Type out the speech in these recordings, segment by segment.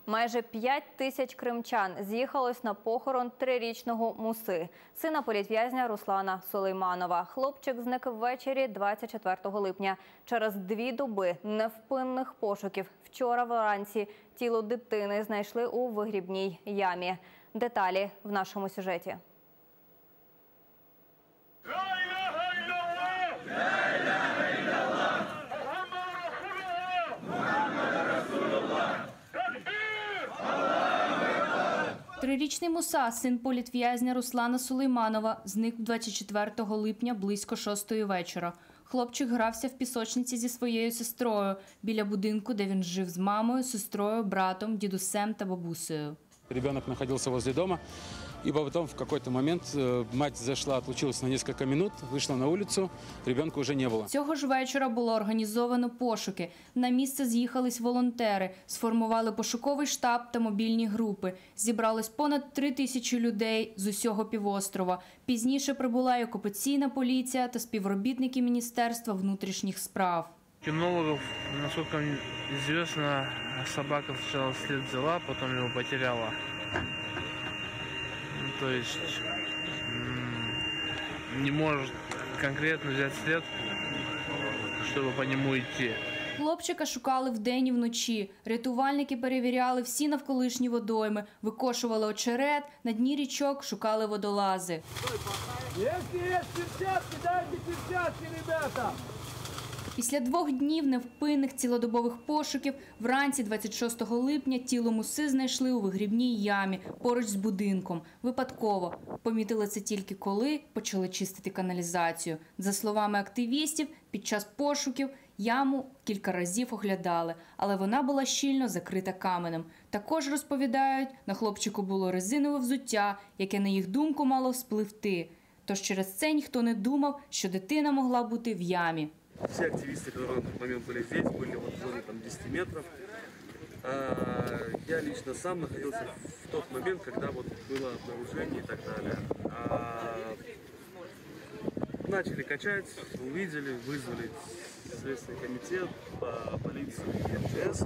Майже 5 тисяч кримчан з'їхалось на похорон 3-річного Муси, сина політв'язня Руслана Сулейманова. Хлопчик зник ввечері 24 липня. Через 2 доби невпинних пошуків вчора вранці тіло дитини знайшли у вигрібній ямі. Деталі в нашому сюжеті. Трирічний Муса, син політв'язня Руслана Сулейманова, зник 24 липня близько 6-ї вечора. Хлопчик грався в пісочниці зі своєю сестрою біля будинку, де він жив з мамою, сестрою, братом, дідусем та бабусею. Ребенок находился возле дома, и потом в какой-то момент мать зашла, отлучилась на несколько минут, вышла на улицу, ребенка уже не было. Цього ж вечора було організовано пошуки. На місце з'їхались волонтери, сформували пошуковий штаб та мобільні групи. Зібралось понад 3000 людей з усього півострова. Пізніше прибула і окупаційна поліція та співробітники Міністерства внутрішніх справ. Кинологов, насколько известно, собака сначала след взяла, потом его потеряла. То есть не может конкретно взять след, чтобы по нему идти. Хлопчика шукали вдень і вночі. Рятувальники перевіряли всі навколишні водойми, викошували очерет, на дні річок шукали водолази. Якщо є перчатки, дайте перчатки, ребята! Після 2 днів невпинних цілодобових пошуків вранці 26 липня тіло Муси знайшли у вигрібній ямі поруч з будинком. Випадково. Помітили це тільки коли почали чистити каналізацію. За словами активістів, під час пошуків яму кілька разів оглядали, але вона була щільно закрита каменем. Також розповідають, на хлопчику було резинове взуття, яке, на їх думку, мало вспливти. Тож через це ніхто не думав, що дитина могла бути в ямі. Все активисты, которые на тот момент были здесь, были вот в зоне 10 метров. Я лично сам находился в тот момент, когда вот было обнаружение и так далее. Начали качать, увидели, вызвали Следственный комитет, полицию и МЧС.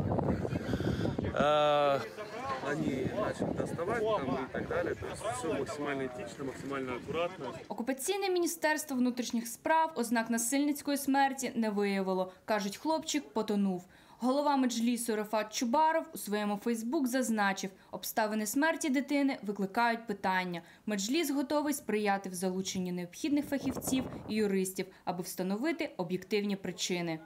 Они начали доставать там и так далее. То есть все максимально етично, максимально акуратно. Окупаційне Міністерство внутрішніх справ ознак насильницької смерті не виявило. Кажуть, хлопчик потонув. Голова Меджлісу Рефат Чубаров у своєму Фейсбук зазначив, обставини смерті дитини викликають питання. Меджліс готовий сприяти в залученні необхідних фахівців і юристів, аби встановити об'єктивні причини.